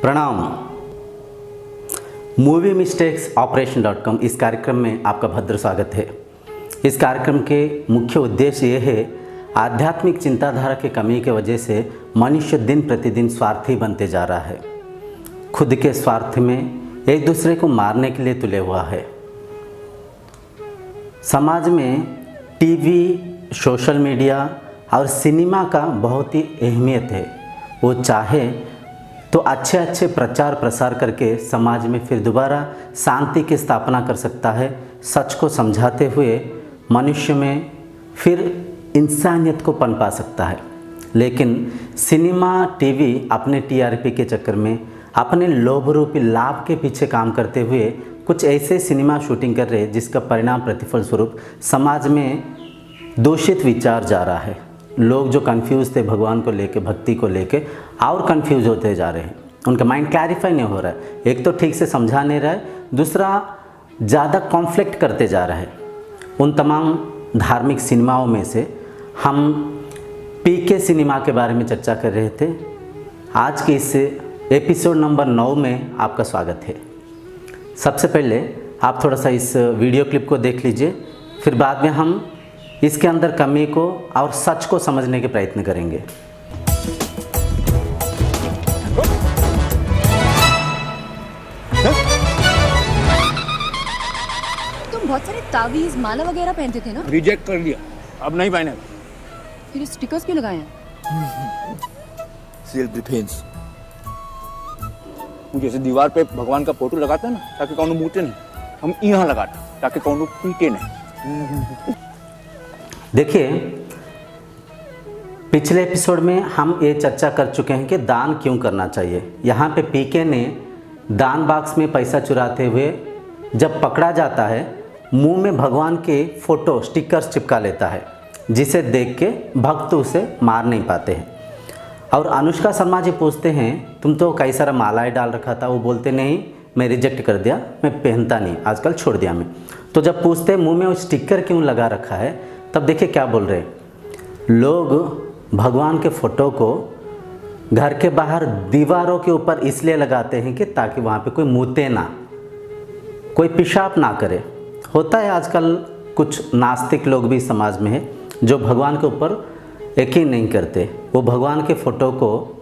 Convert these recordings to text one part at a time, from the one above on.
प्रणाम। Movie mistakes ऑपरेशन.com इस कार्यक्रम में आपका भद्र स्वागत है। इस कार्यक्रम के मुख्य उद्देश्य ये है, आध्यात्मिक चिंताधारा की कमी की वजह से मनुष्य दिन प्रतिदिन स्वार्थी बनते जा रहा है। खुद के स्वार्थ में एक दूसरे को मारने के लिए तुले हुआ है। समाज में टीवी, सोशल मीडिया और सिनेमा का बहुत ही अहमियत है। वो चाहे तो अच्छे प्रचार प्रसार करके समाज में फिर दोबारा शांति की स्थापना कर सकता है। सच को समझाते हुए मनुष्य में फिर इंसानियत को पनपा सकता है। लेकिन सिनेमा, टीवी अपने टीआरपी के चक्कर में अपने लोभ रूपी लाभ के पीछे काम करते हुए कुछ ऐसे सिनेमा शूटिंग कर रहे जिसका परिणाम प्रतिफल स्वरूप समाज में दूषित विचार जा रहा है। लोग जो कंफ्यूज थे भगवान को लेके, भक्ति को लेके, और कंफ्यूज होते जा रहे हैं। उनका माइंड क्लैरिफाई नहीं हो रहा है। एक तो ठीक से समझा नहीं रहा है, दूसरा ज़्यादा कॉन्फ्लिक्ट करते जा रहा है। उन तमाम धार्मिक सिनेमाओं में से हम पीके सिनेमा के बारे में चर्चा कर रहे थे। आज के इस एपिसोड नंबर 9 में आपका स्वागत है। सबसे पहले आप थोड़ा सा इस वीडियो क्लिप को देख लीजिए, फिर बाद में हम इसके अंदर कमी को और सच को समझने के प्रयत्न करेंगे। तुम बहुत सारे तावीज, माला वगैरह पहनते थे ना? रिजेक्ट कर दिया, अब नहीं पहने। फिर ये स्टिकर्स क्यों लगाए हैं? Self defence. तू जैसे दीवार पे भगवान का फोटो लगाता है ना, ताकि कौन मूते नहीं, हम यहाँ लगाते ताकि कौन पीटे नहीं। देखिए, पिछले एपिसोड में हम ये चर्चा कर चुके हैं कि दान क्यों करना चाहिए। यहाँ पे पीके ने दान बॉक्स में पैसा चुराते हुए जब पकड़ा जाता है, मुंह में भगवान के फ़ोटो स्टिकर्स चिपका लेता है, जिसे देख के भक्त उसे मार नहीं पाते हैं। और अनुष्का शर्मा जी पूछते हैं, तुम तो कई सारा मालाएँ डाल रखा था। वो बोलते नहीं, मैं रिजेक्ट कर दिया, मैं पहनता नहीं, आजकल छोड़ दिया मैं। तो जब पूछते मुंह में वो स्टिकर क्यों लगा रखा है, तब देखिए क्या बोल रहे हैं। लोग भगवान के फ़ोटो को घर के बाहर दीवारों के ऊपर इसलिए लगाते हैं कि ताकि वहाँ पे कोई मूते ना, कोई पेशाब ना करे। होता है आजकल कुछ नास्तिक लोग भी समाज में है जो भगवान के ऊपर यकीन नहीं करते। वो भगवान के फ़ोटो को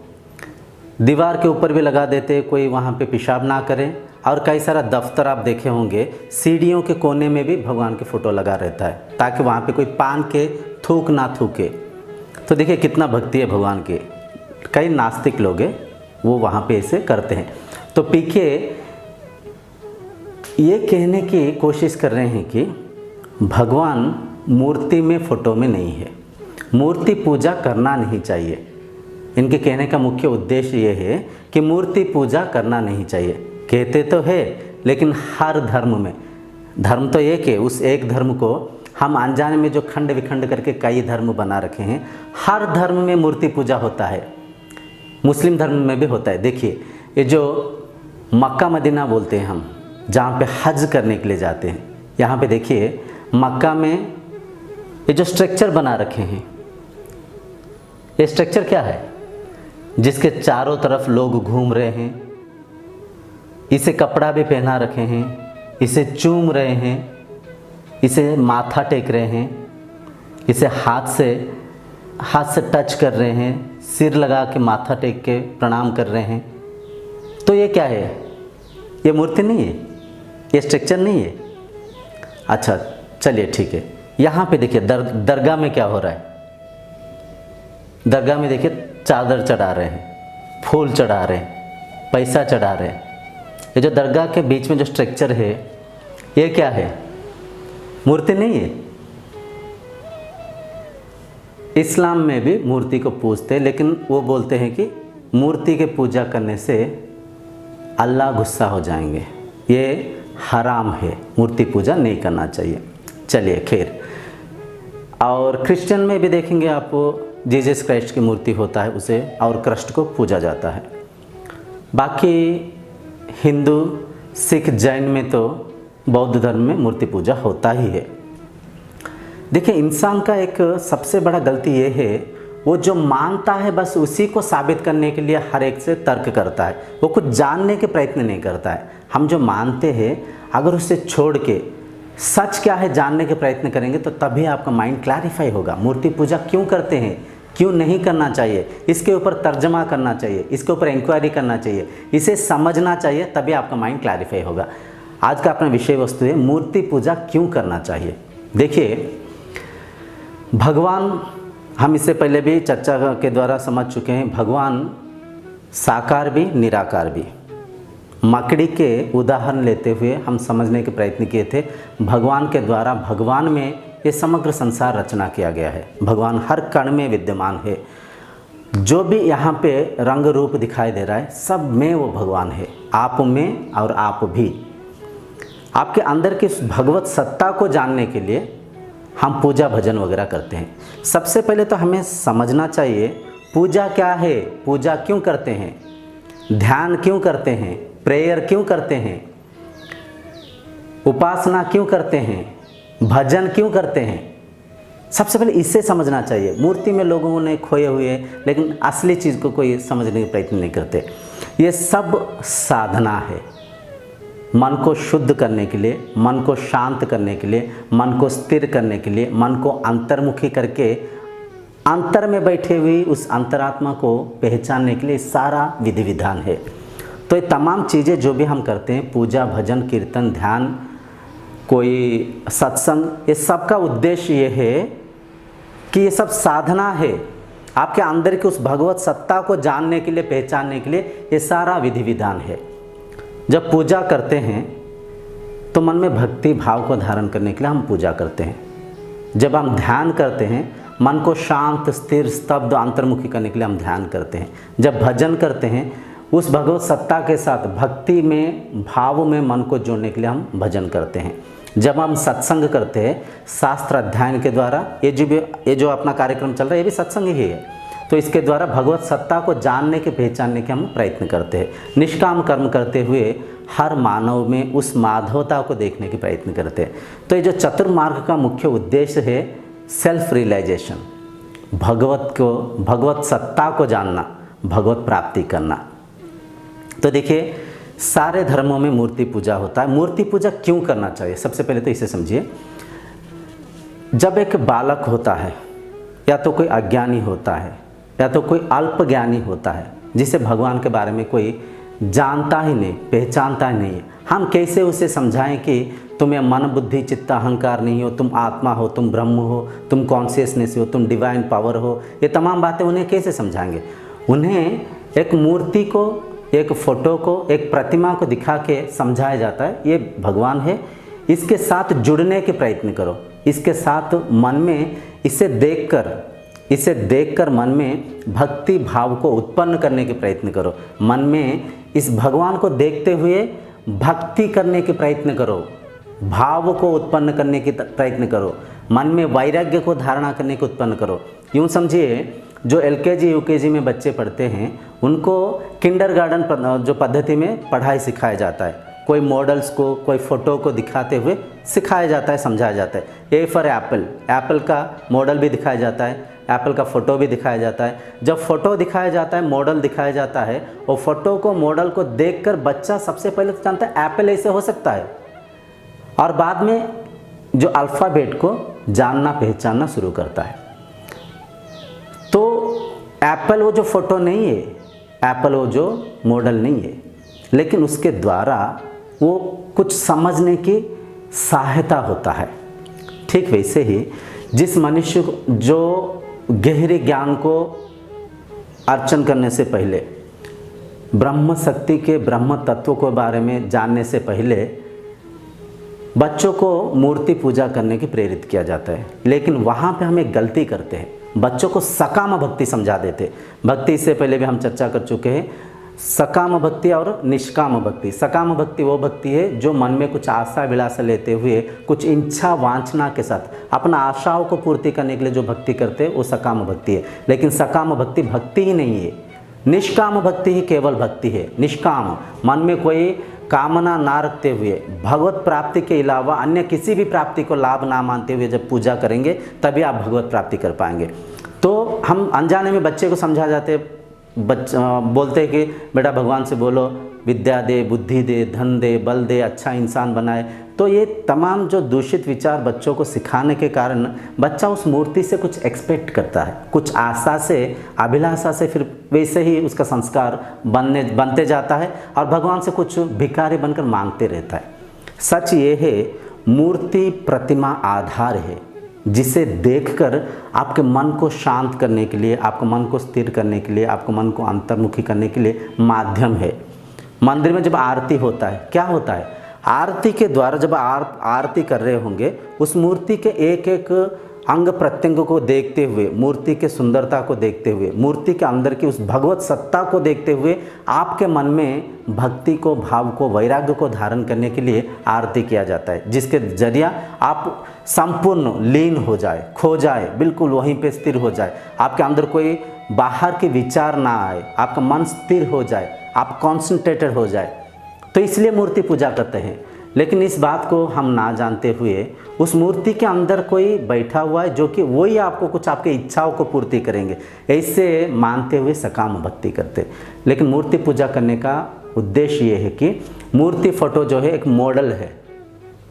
दीवार के ऊपर भी लगा देते, कोई वहाँ पे पेशाब ना करे। और कई सारा दफ्तर आप देखे होंगे, सीढ़ियों के कोने में भी भगवान के फ़ोटो लगा रहता है ताकि वहाँ पे कोई पान के थूक ना थूके। तो देखिए कितना भक्ति है भगवान के। कई नास्तिक लोग हैं, वो वहाँ पे ऐसे करते हैं। तो पीके ये कहने की कोशिश कर रहे हैं कि भगवान मूर्ति में, फ़ोटो में नहीं है। मूर्ति पूजा करना नहीं चाहिए। इनके कहने का मुख्य उद्देश्य ये है कि मूर्ति पूजा करना नहीं चाहिए। कहते तो है, लेकिन हर धर्म में, धर्म तो एक है, उस एक धर्म को हम अनजाने में जो खंड विखंड करके कई धर्म बना रखे हैं, हर धर्म में मूर्ति पूजा होता है। मुस्लिम धर्म में भी होता है। देखिए, ये जो मक्का मदीना बोलते हैं हम, जहाँ पे हज करने के लिए जाते हैं, यहाँ पे देखिए मक्का में ये जो स्ट्रक्चर बना रखे हैं, ये स्ट्रक्चर क्या है? जिसके चारों तरफ लोग घूम रहे हैं, इसे कपड़ा भी पहना रखे हैं, इसे चूम रहे हैं, इसे माथा टेक रहे हैं, इसे हाथ से टच कर रहे हैं, सिर लगा के माथा टेक के प्रणाम कर रहे हैं। तो ये क्या है? ये मूर्ति नहीं है, ये स्ट्रक्चर नहीं है। अच्छा चलिए ठीक है। यहाँ पे देखिए दरगाह में क्या हो रहा है। दरगाह में देखिए चादर चढ़ा रहे हैं, फूल चढ़ा रहे हैं, पैसा चढ़ा रहे हैं। ये जो दरगाह के बीच में जो स्ट्रक्चर है, ये क्या है? मूर्ति नहीं है। इस्लाम में भी मूर्ति को पूजते हैं, लेकिन वो बोलते हैं कि मूर्ति के पूजा करने से अल्लाह गुस्सा हो जाएंगे, ये हराम है, मूर्ति पूजा नहीं करना चाहिए। चलिए खैर। और क्रिश्चियन में भी देखेंगे आप, जीसस क्राइस्ट की मूर्ति होता है, उसे और कृष्ण को पूजा जाता है। बाकी हिंदू, सिख, जैन में तो, बौद्ध धर्म में मूर्ति पूजा होता ही है। देखिए, इंसान का एक सबसे बड़ा गलती ये है, वो जो मानता है बस उसी को साबित करने के लिए हर एक से तर्क करता है, वो कुछ जानने के प्रयत्न नहीं करता है। हम जो मानते हैं अगर उसे छोड़ के सच क्या है जानने के प्रयत्न करेंगे तो तभी आपका माइंड क्लैरिफाई होगा। मूर्ति पूजा क्यों करते हैं, क्यों नहीं करना चाहिए, इसके ऊपर तर्जमा करना चाहिए, इसके ऊपर इंक्वायरी करना चाहिए, इसे समझना चाहिए, तभी आपका माइंड क्लैरिफाई होगा। आज का अपना विषय वस्तु है मूर्ति पूजा क्यों करना चाहिए। देखिए भगवान, हम इससे पहले भी चर्चा के द्वारा समझ चुके हैं, भगवान साकार भी निराकार भी। मकड़ी के उदाहरण लेते हुए हम समझने के प्रयत्न किए थे। भगवान के द्वारा, भगवान में ये समग्र संसार रचना किया गया है। भगवान हर कण में विद्यमान है। जो भी यहाँ पे रंग रूप दिखाई दे रहा है सब में वो भगवान है, आप में और आप भी। आपके अंदर की उस भगवत सत्ता को जानने के लिए हम पूजा भजन वगैरह करते हैं। सबसे पहले तो हमें समझना चाहिए पूजा क्या है, पूजा क्यों करते हैं, ध्यान क्यों करते हैं, प्रेयर क्यों करते हैं, उपासना क्यों करते हैं, भजन क्यों करते हैं। सबसे पहले इसे समझना चाहिए। मूर्ति में लोगों ने खोए हुए लेकिन असली चीज़ को कोई समझने का प्रयत्न नहीं करते। ये सब साधना है मन को शुद्ध करने के लिए, मन को शांत करने के लिए, मन को स्थिर करने के लिए, मन को अंतर्मुखी करके अंतर में बैठे हुई उस अंतरात्मा को पहचानने के लिए सारा विधि विधान है। तो ये तमाम चीज़ें जो भी हम करते हैं, पूजा भजन कीर्तन ध्यान कोई सत्संग, ये सब का उद्देश्य ये है कि ये सब साधना है आपके अंदर की उस भगवत सत्ता को जानने के लिए, पहचानने के लिए ये सारा विधि विधान है। जब पूजा करते हैं तो मन में भक्ति भाव को धारण करने के लिए हम पूजा करते हैं। जब हम ध्यान करते हैं मन को शांत स्थिर स्तब्ध अंतर्मुखी करने के लिए हम ध्यान करते हैं। जब भजन करते हैं उस भगवत सत्ता के साथ भक्ति में भाव में मन को जोड़ने के लिए हम भजन करते हैं। जब हम सत्संग करते हैं शास्त्र अध्ययन के द्वारा, ये जो अपना कार्यक्रम चल रहा है ये भी सत्संग ही है, तो इसके द्वारा भगवत सत्ता को जानने के पहचानने के हम प्रयत्न करते हैं। निष्काम कर्म करते हुए हर मानव में उस माधवता को देखने के प्रयत्न करते हैं। तो ये जो चतुर्मार्ग का मुख्य उद्देश्य है सेल्फ रियलाइजेशन, भगवत सत्ता को जानना, भगवत प्राप्ति करना। तो देखिए सारे धर्मों में मूर्ति पूजा होता है। मूर्ति पूजा क्यों करना चाहिए, सबसे पहले तो इसे समझिए। जब एक बालक होता है या तो कोई अज्ञानी होता है या तो कोई अल्प ज्ञानी होता है जिसे भगवान के बारे में कोई जानता ही नहीं, पहचानता ही नहीं है, हम कैसे उसे समझाएं कि तुम्हें मन बुद्धि चित्त अहंकार नहीं हो, तुम आत्मा हो, तुम ब्रह्म हो, तुम कॉन्शियसनेस हो, तुम डिवाइन पावर हो। ये तमाम बातें उन्हें कैसे समझाएंगे। उन्हें एक मूर्ति को, एक फोटो को, एक प्रतिमा को दिखा के समझाया जाता है ये भगवान है, इसके साथ जुड़ने के प्रयत्न करो, इसके साथ मन में इसे देखकर मन में भक्ति भाव को उत्पन्न करने के प्रयत्न करो। मन में इस भगवान को देखते हुए भक्ति करने के प्रयत्न करो, भाव को उत्पन्न करने के प्रयत्न करो, मन में वैराग्य को धारणा करने को उत्पन्न करो। यूँ समझिए जो एलकेजी यूकेजी में बच्चे पढ़ते हैं उनको किंडरगार्टन जो पद्धति में पढ़ाई सिखाया जाता है, कोई मॉडल्स को, कोई फ़ोटो को दिखाते हुए सिखाया जाता है, समझाया जाता है। ए फॉर एप्पल, एप्पल का मॉडल भी दिखाया जाता है, एप्पल का फ़ोटो भी दिखाया जाता है। जब फ़ोटो दिखाया जाता है, मॉडल दिखाया जाता है, और फ़ोटो को मॉडल को देखकर बच्चा सबसे पहले तो जानता है एप्पल ऐसे हो सकता है, और बाद में जो अल्फ़ाबेट को जानना पहचानना शुरू करता है। तो एप्पल वो जो फ़ोटो नहीं है, एप्पल वो जो मॉडल नहीं है, लेकिन उसके द्वारा वो कुछ समझने की सहायता होता है। ठीक वैसे ही जिस मनुष्य को जो गहरे ज्ञान को अर्चन करने से पहले, ब्रह्म शक्ति के ब्रह्म तत्व के बारे में जानने से पहले बच्चों को मूर्ति पूजा करने की प्रेरित किया जाता है, लेकिन वहाँ पे हम एक गलती करते हैं, बच्चों को सकाम भक्ति समझा देते। भक्ति इससे पहले भी हम चर्चा कर चुके हैं, सकाम भक्ति और निष्काम भक्ति। सकाम भक्ति वो भक्ति है जो मन में कुछ आशा विलासा लेते हुए, कुछ इच्छा वांछना के साथ अपना आशाओं को पूर्ति करने के लिए जो भक्ति करते हैं वो सकाम भक्ति है। लेकिन सकाम भक्ति भक्ति ही नहीं है, निष्काम भक्ति ही केवल भक्ति है। निष्काम, मन में कोई कामना ना रखते हुए, भगवत प्राप्ति के अलावा अन्य किसी भी प्राप्ति को लाभ ना मानते हुए जब पूजा करेंगे तभी आप भगवत प्राप्ति कर पाएंगे। तो हम अनजाने में बच्चे को समझा जाते, बोलते हैं कि बेटा भगवान से बोलो विद्या दे, बुद्धि दे, धन दे, बल दे, अच्छा इंसान बनाए। तो ये तमाम जो दूषित विचार बच्चों को सिखाने के कारण बच्चा उस मूर्ति से कुछ एक्सपेक्ट करता है, कुछ आशा से, अभिलाषा से, फिर वैसे ही उसका संस्कार बनते जाता है और भगवान से कुछ भिखारी बनकर मांगते रहता है। सच ये है, मूर्ति प्रतिमा आधार है जिसे देखकर आपके मन को शांत करने के लिए, आपके मन को स्थिर करने के लिए, आपके मन को अंतर्मुखी करने के लिए माध्यम है। मंदिर में जब आरती होता है, क्या होता है, आरती के द्वारा जब आरती कर रहे होंगे, उस मूर्ति के एक एक अंग प्रत्यंग को देखते हुए, मूर्ति के सुंदरता को देखते हुए, मूर्ति के अंदर की उस भगवत सत्ता को देखते हुए आपके मन में भक्ति को, भाव को, वैराग्य को धारण करने के लिए आरती किया जाता है, जिसके जरिया आप संपूर्ण लीन हो जाए, खो जाए, बिल्कुल वहीं पे स्थिर हो जाए, आपके अंदर कोई बाहर के विचार ना आए, आपका मन स्थिर हो जाए, आप कॉन्सेंट्रेटेड हो जाए। तो इसलिए मूर्ति पूजा करते हैं। लेकिन इस बात को हम ना जानते हुए उस मूर्ति के अंदर कोई बैठा हुआ है जो कि वही आपको कुछ आपकी इच्छाओं को पूर्ति करेंगे, ऐसे मानते हुए सकाम भक्ति करते। लेकिन मूर्ति पूजा करने का उद्देश्य ये है कि मूर्ति फोटो जो है एक मॉडल है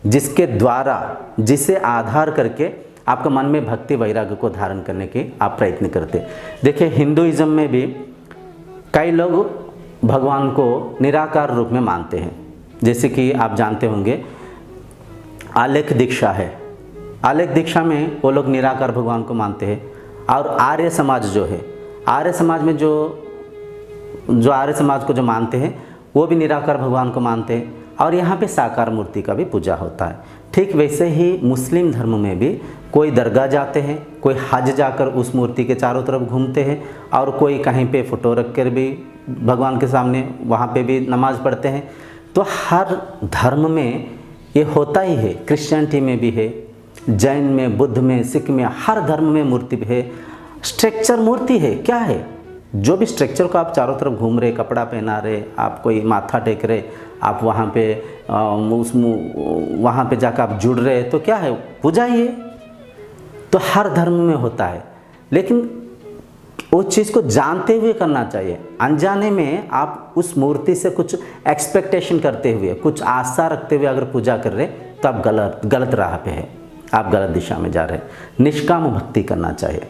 जिसके द्वारा, जिसे आधार करके आपके मन में भक्ति वैराग्य को धारण करने के आप प्रयत्न करते। देखिए हिंदुइज्म में भी कई लोग भगवान को निराकार रूप में मानते हैं। जैसे कि आप जानते होंगे आलेख दीक्षा है, आलेख दीक्षा में वो लोग निराकार भगवान को मानते हैं। और आर्य समाज जो है, आर्य समाज में जो आर्य समाज को जो मानते हैं वो भी निराकार भगवान को मानते हैं और यहाँ पे साकार मूर्ति का भी पूजा होता है। ठीक वैसे ही मुस्लिम धर्म में भी कोई दरगाह जाते हैं, कोई हज जाकर उस मूर्ति के चारों तरफ घूमते हैं और कोई कहीं पे फ़ोटो रख कर भी भगवान के सामने वहाँ पे भी नमाज़ पढ़ते हैं। तो हर धर्म में ये होता ही है, क्रिश्चियनिटी में भी है, जैन में, बुद्ध में, सिख में, हर धर्म में मूर्ति भी है। स्ट्रक्चर मूर्ति है, क्या है, जो भी स्ट्रक्चर को आप चारों तरफ घूम रहे, कपड़ा पहना रहे, आप कोई माथा टेक रहे, आप वहाँ पे जाकर आप जुड़ रहे, तो क्या है, पूजा ही है। तो हर धर्म में होता है, लेकिन उस चीज़ को जानते हुए करना चाहिए। अनजाने में आप उस मूर्ति से कुछ एक्सपेक्टेशन करते हुए, कुछ आशा रखते हुए अगर पूजा कर रहे तो आप गलत राह पे है, आप गलत दिशा में जा रहे हैं। निष्काम भक्ति करना चाहिए।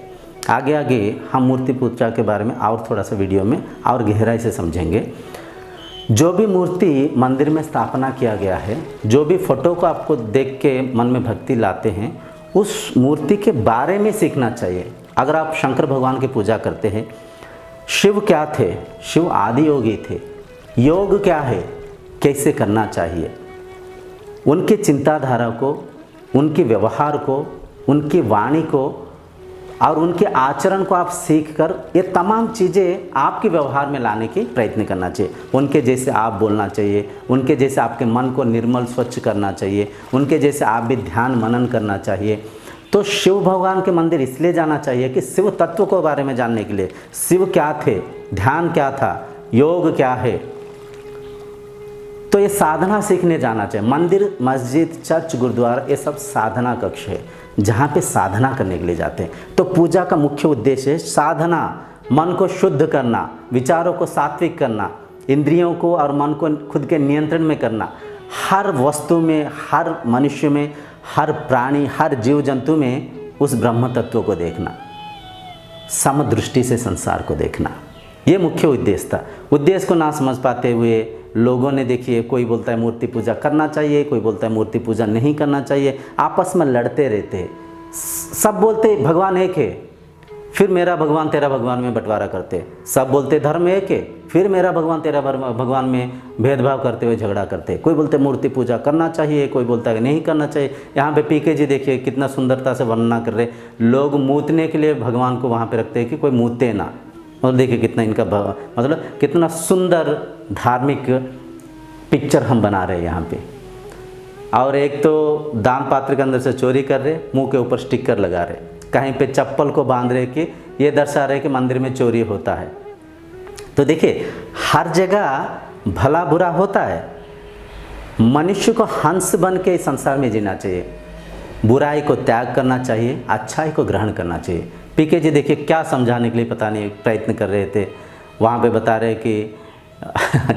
आगे आगे हम मूर्ति पूजा के बारे में और थोड़ा सा वीडियो में और गहराई से समझेंगे। जो भी मूर्ति मंदिर में स्थापना किया गया है, जो भी फोटो को आपको देख के मन में भक्ति लाते हैं, उस मूर्ति के बारे में सीखना चाहिए। अगर आप शंकर भगवान की पूजा करते हैं, शिव क्या थे, शिव आदि योगी थे, योग क्या है, कैसे करना चाहिए, उनकी चिंताधारा को, उनके व्यवहार को, उनकी वाणी को और उनके आचरण को आप सीखकर ये तमाम चीज़ें आपके व्यवहार में लाने की प्रयत्न करना चाहिए। उनके जैसे आप बोलना चाहिए, उनके जैसे आपके मन को निर्मल स्वच्छ करना चाहिए, उनके जैसे आप भी ध्यान मनन करना चाहिए। तो शिव भगवान के मंदिर इसलिए जाना चाहिए कि शिव तत्व को बारे में जानने के लिए, शिव क्या थे, ध्यान क्या था, योग क्या है, तो ये साधना सीखने जाना चाहिए। मंदिर, मस्जिद, चर्च, गुरुद्वारा ये सब साधना कक्ष है जहाँ पे साधना करने के लिए जाते हैं। तो पूजा का मुख्य उद्देश्य है साधना, मन को शुद्ध करना, विचारों को सात्विक करना, इंद्रियों को और मन को खुद के नियंत्रण में करना, हर वस्तु में, हर मनुष्य में, हर प्राणी, हर जीव जंतु में उस ब्रह्म तत्व को देखना, समदृष्टि से संसार को देखना, ये मुख्य उद्देश्य था। उद्देश्य को ना समझ पाते हुए लोगों ने, देखिए, कोई बोलता है मूर्ति पूजा करना चाहिए, कोई बोलता है मूर्ति पूजा नहीं करना चाहिए, आपस में लड़ते रहते हैं। सब बोलते भगवान एक है, फिर मेरा भगवान तेरा भगवान में बंटवारा करते। सब बोलते धर्म एक है, फिर मेरा भगवान तेरा भगवान में भेदभाव करते हुए झगड़ा करते। कोई बोलते मूर्ति पूजा करना चाहिए, कोई बोलता है नहीं करना चाहिए। यहाँ पे पीके जी देखिए कितना सुंदरता से वर्णना कर रहे। लोग मूतने के लिए भगवान को वहाँ पे रखते हैं कि कोई मूते ना, और देखिए कितना इनका मतलब कितना सुंदर धार्मिक पिक्चर हम बना रहे हैं यहाँ पे। और एक तो दान पात्र के अंदर से चोरी कर रहे, मुंह के ऊपर स्टिकर लगा रहे, कहीं पे चप्पल को बांध रहे कि ये दर्शा रहे कि मंदिर में चोरी होता है। तो देखिए हर जगह भला बुरा होता है। मनुष्य को हंस बन के इस संसार में जीना चाहिए, बुराई को त्याग करना चाहिए, अच्छाई को ग्रहण करना चाहिए। पीके जी देखिए क्या समझाने के लिए पता नहीं प्रयत्न कर रहे थे, वहाँ पे बता रहे कि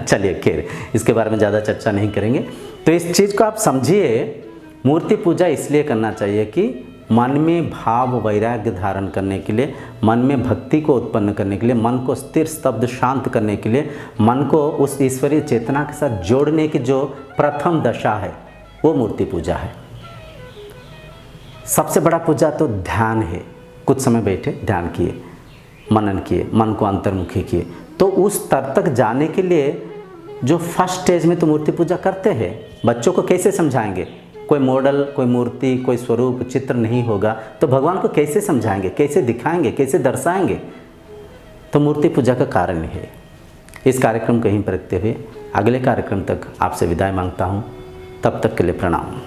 चलिए खैर इसके बारे में ज़्यादा चर्चा नहीं करेंगे। तो इस चीज़ को आप समझिए, मूर्ति पूजा इसलिए करना चाहिए कि मन में भाव वैराग्य धारण करने के लिए, मन में भक्ति को उत्पन्न करने के लिए, मन को स्थिर स्तब्ध शांत करने के लिए, मन को उस ईश्वरीय चेतना के साथ जोड़ने की जो प्रथम दशा है वो मूर्ति पूजा है। सबसे बड़ा पूजा तो ध्यान है। कुछ समय बैठे ध्यान किए, मनन किए, मन को अंतर्मुखी किए, तो उस स्तर तक जाने के लिए जो फर्स्ट स्टेज में तो मूर्ति पूजा करते हैं। बच्चों को कैसे समझाएंगे? कोई मॉडल, कोई मूर्ति, कोई स्वरूप चित्र नहीं होगा तो भगवान को कैसे समझाएंगे, कैसे दिखाएंगे, कैसे दर्शाएंगे? तो मूर्ति पूजा का कारण है। इस कार्यक्रम को यहीं पर रखते हुए अगले कार्यक्रम तक आपसे विदाई मांगता हूँ। तब तक के लिए प्रणाम।